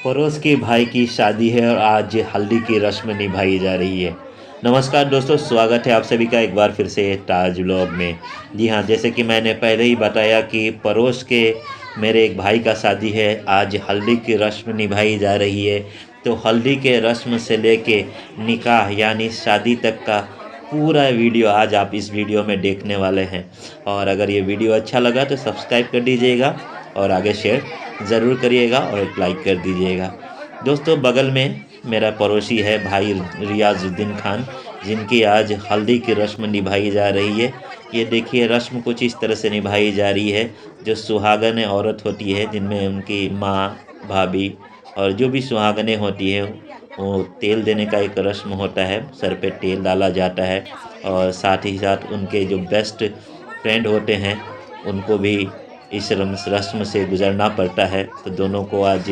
पड़ोस के भाई की शादी है और आज हल्दी की रस्म निभाई जा रही है। नमस्कार दोस्तों, स्वागत है आप सभी का एक बार फिर से ताज व्लॉग में। जी हाँ, जैसे कि मैंने पहले ही बताया कि पड़ोस के मेरे एक भाई का शादी है, आज हल्दी की रस्म निभाई जा रही है। तो हल्दी के रस्म से लेके निकाह यानी शादी तक का पूरा वीडियो आज आप इस वीडियो में देखने वाले हैं। और अगर ये वीडियो अच्छा लगा तो सब्सक्राइब कर दीजिएगा और आगे शेयर ज़रूर करिएगा और एक लाइक कर दीजिएगा। दोस्तों, बगल में मेरा पड़ोसी है भाई रियाजुद्दीन खान, जिनकी आज हल्दी की रस्म निभाई जा रही है। ये देखिए, रस्म कुछ इस तरह से निभाई जा रही है। जो सुहागन औरत होती है, जिनमें उनकी माँ, भाभी और जो भी सुहागनें होती है, वो तेल देने का एक रस्म होता है, सर पे तेल डाला जाता है। और साथ ही साथ उनके जो बेस्ट फ्रेंड होते हैं, उनको भी इस रस्म से गुज़रना पड़ता है। तो दोनों को आज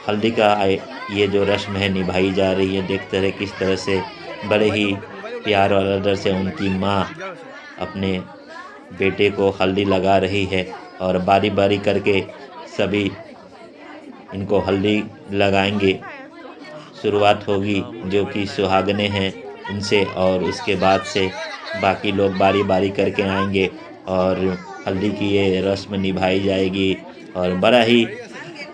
हल्दी का ये जो रस्म है निभाई जा रही है। देखते रहे किस तरह से बड़े ही प्यार और आदर से उनकी माँ अपने बेटे को हल्दी लगा रही है और बारी बारी करके सभी इनको हल्दी लगाएंगे। शुरुआत होगी जो कि सुहागने हैं उनसे, और उसके बाद से बाकी लोग बारी बारी करके आएंगे और हल्दी की ये रस्म निभाई जाएगी। और बड़ा ही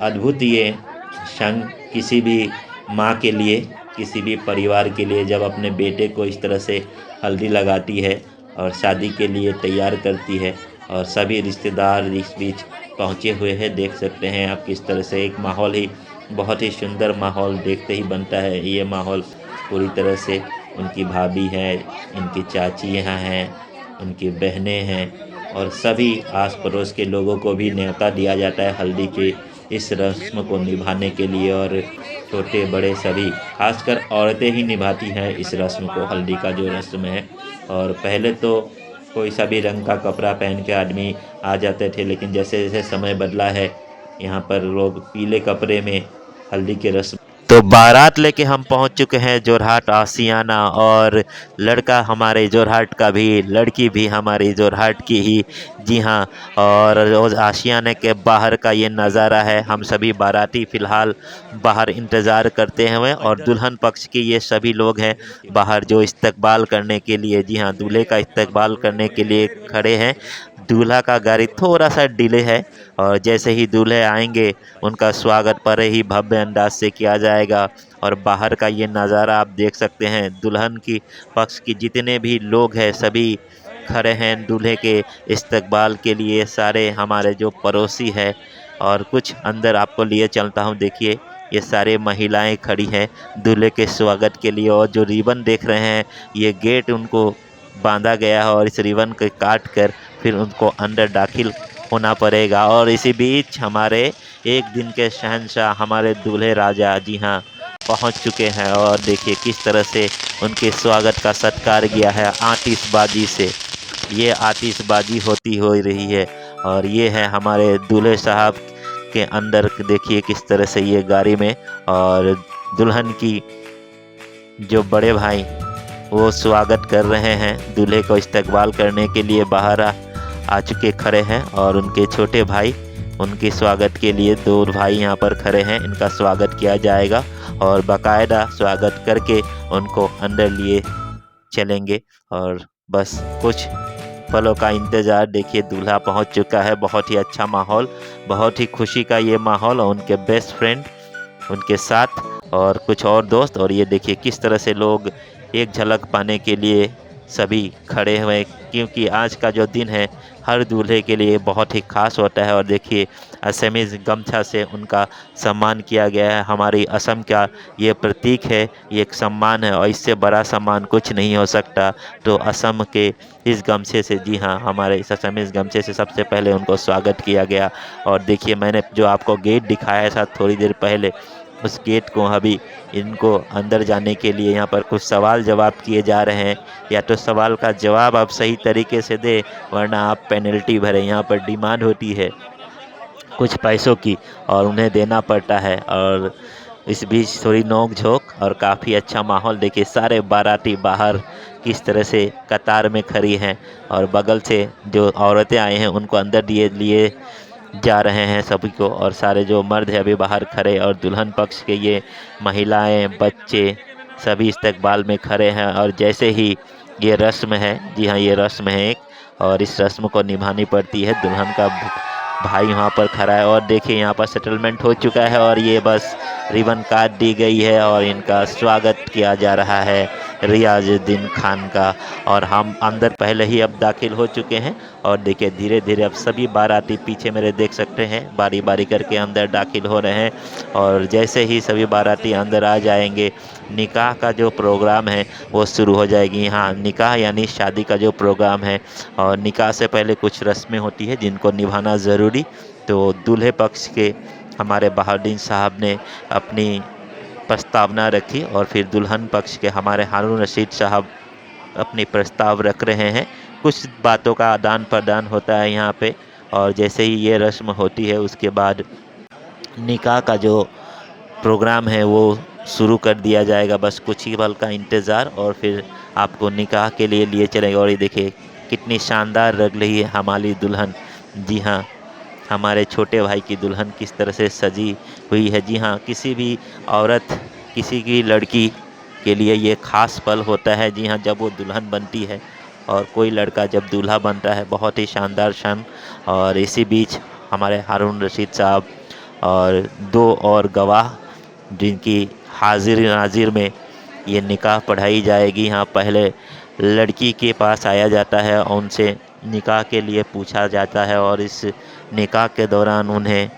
अद्भुत ये क्षण किसी भी माँ के लिए, किसी भी परिवार के लिए, जब अपने बेटे को इस तरह से हल्दी लगाती है और शादी के लिए तैयार करती है और सभी रिश्तेदार इस बीच पहुँचे हुए हैं। देख सकते हैं आप किस तरह से एक माहौल ही, बहुत ही सुंदर माहौल देखते ही बनता है। ये माहौल पूरी तरह से, उनकी भाभी है, इनकी चाची यहाँ हैं, उनकी बहनें हैं और सभी आस पड़ोस के लोगों को भी न्योता दिया जाता है हल्दी के इस रस्म को निभाने के लिए। और छोटे बड़े सभी, खासकर औरतें ही निभाती हैं इस रस्म को, हल्दी का जो रस्म है। और पहले तो कोई सा भी रंग का कपड़ा पहन के आदमी आ जाते थे, लेकिन जैसे जैसे समय बदला है, यहाँ पर लोग पीले कपड़े में हल्दी के रस्म। तो बारात लेके हम पहुंच चुके हैं जोरहाट आशियाना, और लड़का हमारे जोरहाट का भी, लड़की भी हमारी जोरहाट की ही। जी हाँ, और उस आशियाने के बाहर का ये नज़ारा है। हम सभी बाराती फ़िलहाल बाहर इंतज़ार करते हुए, और दुल्हन पक्ष के ये सभी लोग हैं बाहर जो इस्तकबाल करने के लिए, जी हाँ, दूल्हे का इस्तकबाल करने के लिए खड़े हैं। दूल्हा का गाड़ी थोड़ा सा डिले है, और जैसे ही दूल्हे आएंगे उनका स्वागत बड़े ही भव्य अंदाज से किया जाएगा। और बाहर का ये नज़ारा आप देख सकते हैं, दुल्हन की पक्ष की जितने भी लोग हैं सभी खड़े हैं दूल्हे के इस्तकबाल के लिए, सारे हमारे जो पड़ोसी है। और कुछ अंदर आपको लिए चलता हूँ, देखिए ये सारे महिलाएं खड़ी हैं दूल्हे के स्वागत के लिए। और जो रिबन देख रहे हैं, ये गेट उनको बांधा गया है और इस रिबन को काट कर फिर उनको अंदर दाखिल होना पड़ेगा। और इसी बीच हमारे एक दिन के शहंशाह, हमारे दूल्हे राजा, जी हाँ, पहुंच चुके हैं। और देखिए किस तरह से उनके स्वागत का सत्कार किया है आतिशबाजी से। ये आतिशबाजी होती हो रही है। और ये है हमारे दूल्हे साहब के अंदर, देखिए किस तरह से ये गाड़ी में, और दुल्हन की जो बड़े भाई वो स्वागत कर रहे हैं, दूल्हे को इस्तकबाल करने के लिए बाहर आ चुके खड़े हैं। और उनके छोटे भाई, उनके स्वागत के लिए दो भाई यहाँ पर खड़े हैं, इनका स्वागत किया जाएगा और बाकायदा स्वागत करके उनको अंदर लिए चलेंगे। और बस कुछ पलों का इंतज़ार। देखिए दूल्हा पहुँच चुका है, बहुत ही अच्छा माहौल, बहुत ही खुशी का ये माहौल, और उनके बेस्ट फ्रेंड उनके साथ और कुछ और दोस्त। और ये देखिए किस तरह से लोग एक झलक पाने के लिए सभी खड़े हुए, क्योंकि आज का जो दिन है हर दूल्हे के लिए बहुत ही खास होता है। और देखिए असमीज़ गमछा से उनका सम्मान किया गया है। हमारी असम का ये प्रतीक है, ये एक सम्मान है, और इससे बड़ा सम्मान कुछ नहीं हो सकता। तो असम के इस गमछे से, जी हाँ, हमारे इस असमीज़ गमछे से सबसे पहले उनको स्वागत किया गया। और देखिए मैंने जो आपको गेट दिखाया था थोड़ी देर पहले, उस गेट को अभी इनको अंदर जाने के लिए यहाँ पर कुछ सवाल जवाब किए जा रहे हैं। या तो सवाल का जवाब आप सही तरीके से दे, वरना आप पेनल्टी भरें। यहाँ पर डिमांड होती है कुछ पैसों की और उन्हें देना पड़ता है। और इस बीच थोड़ी नोक झोंक और काफ़ी अच्छा माहौल देखिए, सारे बाराती बाहर किस तरह से कतार में खड़ी हैं और बगल से जो औरतें आई हैं उनको अंदर दिए लिए जा रहे हैं सभी को, और सारे जो मर्द हैं अभी बाहर खड़े, और दुल्हन पक्ष के ये महिलाएं बच्चे सभी इस्तकबाल में खड़े हैं। और जैसे ही ये रस्म है, जी हाँ ये रस्म है एक, और इस रस्म को निभानी पड़ती है। दुल्हन का भाई वहाँ पर खड़ा है और देखिए यहाँ पर सेटलमेंट हो चुका है और ये बस रिबन काट दी गई है और इनका स्वागत किया जा रहा है रियाजुद्दीन खान का। और हम अंदर पहले ही अब दाखिल हो चुके हैं और देखिए धीरे धीरे अब सभी बाराती पीछे मेरे देख सकते हैं बारी बारी करके अंदर दाखिल हो रहे हैं। और जैसे ही सभी बाराती अंदर आ जाएंगे, निकाह का जो प्रोग्राम है वो शुरू हो जाएगी। हाँ, निकाह यानी शादी का जो प्रोग्राम है, और निकाह से पहले कुछ रस्में होती है जिनको निभाना ज़रूरी। तो दूल्हे पक्ष के हमारे बहाउद्दीन साहब ने अपनी प्रस्तावना रखी और फिर दुल्हन पक्ष के हमारे हारून रशीद साहब अपनी प्रस्ताव रख रहे हैं। कुछ बातों का आदान प्रदान होता है यहाँ पे, और जैसे ही ये रस्म होती है उसके बाद निकाह का जो प्रोग्राम है वो शुरू कर दिया जाएगा। बस कुछ ही पल का इंतज़ार और फिर आपको निकाह के लिए चलेंगे। और ये देखिए कितनी शानदार लग रही है हमारी दुल्हन। जी हाँ, हमारे छोटे भाई की दुल्हन किस तरह से सजी हुई है। जी हाँ, किसी भी औरत, किसी की लड़की के लिए ये ख़ास पल होता है। जी हाँ, जब वो दुल्हन बनती है और कोई लड़का जब दूल्हा बनता है, बहुत ही शानदार क्षण। और इसी बीच हमारे हारून रशीद साहब और दो और गवाह जिनकी हाजिर नाजिर में ये निकाह पढ़ाई जाएगी। यहाँ पहले लड़की के पास आया जाता है और उनसे निकाह के लिए पूछा जाता है, और इस निकाह के दौरान उन्हें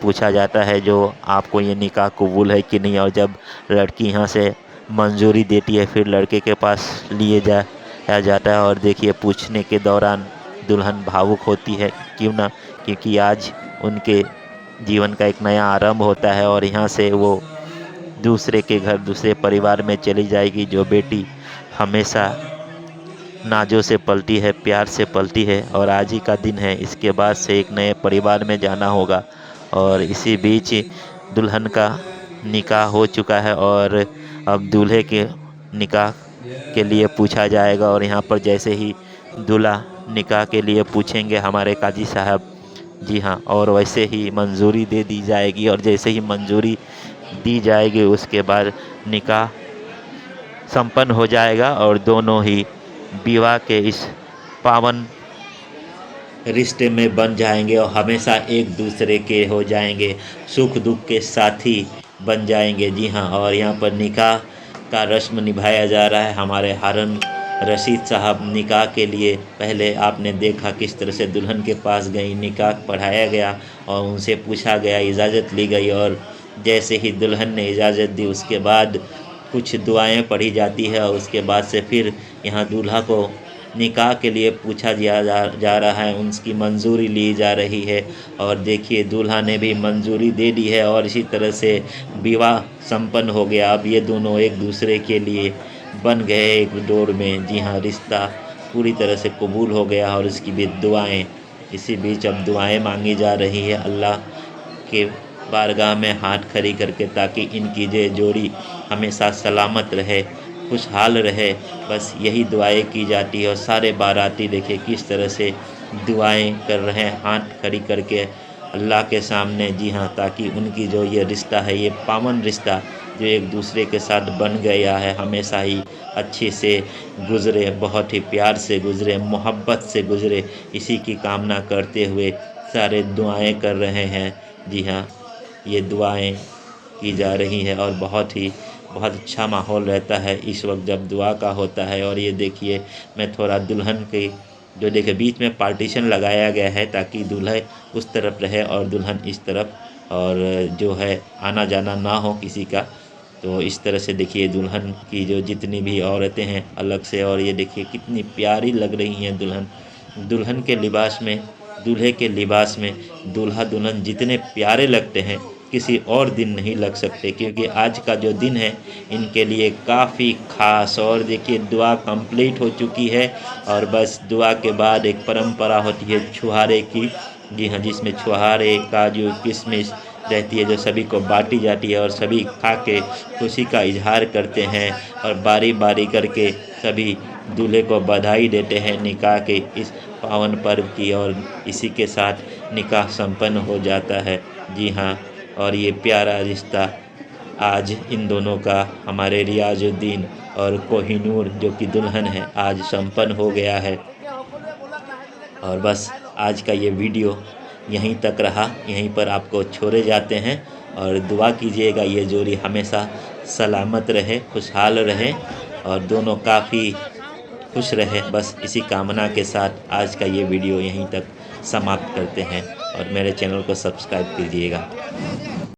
पूछा जाता है जो आपको ये निकाह कबूल है कि नहीं। और जब लड़की यहाँ से मंजूरी देती है फिर लड़के के पास लिए जाया जाता है। और देखिए पूछने के दौरान दुल्हन भावुक होती है, क्यों ना, क्योंकि आज उनके जीवन का एक नया आरंभ होता है और यहाँ से वो दूसरे के घर, दूसरे परिवार में चली जाएगी। जो बेटी हमेशा नाजों से पलती है, प्यार से पलती है, और आज ही का दिन है, इसके बाद से एक नए परिवार में जाना होगा। और इसी बीच दुल्हन का निकाह हो चुका है और अब दूल्हे के निकाह के लिए पूछा जाएगा। और यहाँ पर जैसे ही दूल्हा निकाह के लिए पूछेंगे हमारे काजी साहब, जी हाँ, और वैसे ही मंजूरी दे दी जाएगी। और जैसे ही मंजूरी दी जाएगी उसके बाद निकाह संपन्न हो जाएगा और दोनों ही विवाह के इस पावन रिश्ते में बन जाएंगे और हमेशा एक दूसरे के हो जाएंगे, सुख दुख के साथी बन जाएंगे। जी हाँ, और यहाँ पर निकाह का रस्म निभाया जा रहा है। हमारे हारून रशीद साहब निकाह के लिए, पहले आपने देखा किस तरह से दुल्हन के पास गई, निकाह पढ़ाया गया और उनसे पूछा गया, इजाज़त ली गई, और जैसे ही दुल्हन ने इजाज़त दी उसके बाद कुछ दुआएं पढ़ी जाती है और उसके बाद से फिर यहाँ दूल्हा को निकाह के लिए पूछा जा रहा है, उनकी मंजूरी ली जा रही है। और देखिए दूल्हा ने भी मंजूरी दे दी है और इसी तरह से विवाह संपन्न हो गया। अब ये दोनों एक दूसरे के लिए बन गए एक डोर में। जी हाँ, रिश्ता पूरी तरह से कबूल हो गया और इसकी भी दुआएं, इसी बीच अब दुआएं मांगी जा रही है अल्लाह के बारगाह में हाथ खड़ी करके, ताकि इनकी ये जोड़ी हमेशा सलामत रहे, खुशहाल रहे। बस यही दुआएं की जाती है। और सारे बाराती देखिए किस तरह से दुआएं कर रहे हैं हाथ खड़ी करके अल्लाह के सामने। जी हाँ, ताकि उनकी जो ये रिश्ता है, ये पावन रिश्ता जो एक दूसरे के साथ बन गया है, हमेशा ही अच्छे से गुज़रे, बहुत ही प्यार से गुज़रे, मोहब्बत से गुज़रे, इसी की कामना करते हुए सारे दुआएं कर रहे हैं। जी हाँ, ये दुआएं की जा रही है और बहुत अच्छा माहौल रहता है इस वक्त जब दुआ का होता है। और ये देखिए मैं थोड़ा दुल्हन के जो देखिए बीच में पार्टीशन लगाया गया है ताकि दूल्हा उस तरफ रहे और दुल्हन इस तरफ, और जो है आना जाना ना हो किसी का। तो इस तरह से देखिए दुल्हन की जो जितनी भी औरतें हैं अलग से, और ये देखिए कितनी प्यारी लग रही हैं दुल्हन के लिबास में, दूल्हे के लिबास में। दूल्हा दुल्हन जितने प्यारे लगते हैं किसी और दिन नहीं लग सकते, क्योंकि आज का जो दिन है इनके लिए काफ़ी ख़ास। और देखिए दुआ कंप्लीट हो चुकी है और बस दुआ के बाद एक परंपरा होती है छुहारे की। जी हाँ, जिसमें छुहारे, काजू, किशमिश रहती है जो सभी को बांटी जाती है और सभी खा के खुशी का इजहार करते हैं और बारी बारी करके सभी दूल्हे को बधाई देते हैं निकाह के इस पावन पर्व की। और इसी के साथ निकाह संपन्न हो जाता है। जी हाँ, और ये प्यारा रिश्ता आज इन दोनों का, हमारे रियाजुद्दीन और कोहिनूर जो कि दुल्हन है, आज संपन्न हो गया है। और बस आज का ये वीडियो यहीं तक रहा, यहीं पर आपको छोड़े जाते हैं। और दुआ कीजिएगा ये जोड़ी हमेशा सलामत रहे, खुशहाल रहे और दोनों काफ़ी खुश रहे। बस इसी कामना के साथ आज का ये वीडियो यहीं तक समाप्त करते हैं और मेरे चैनल को सब्सक्राइब कीजिएगा।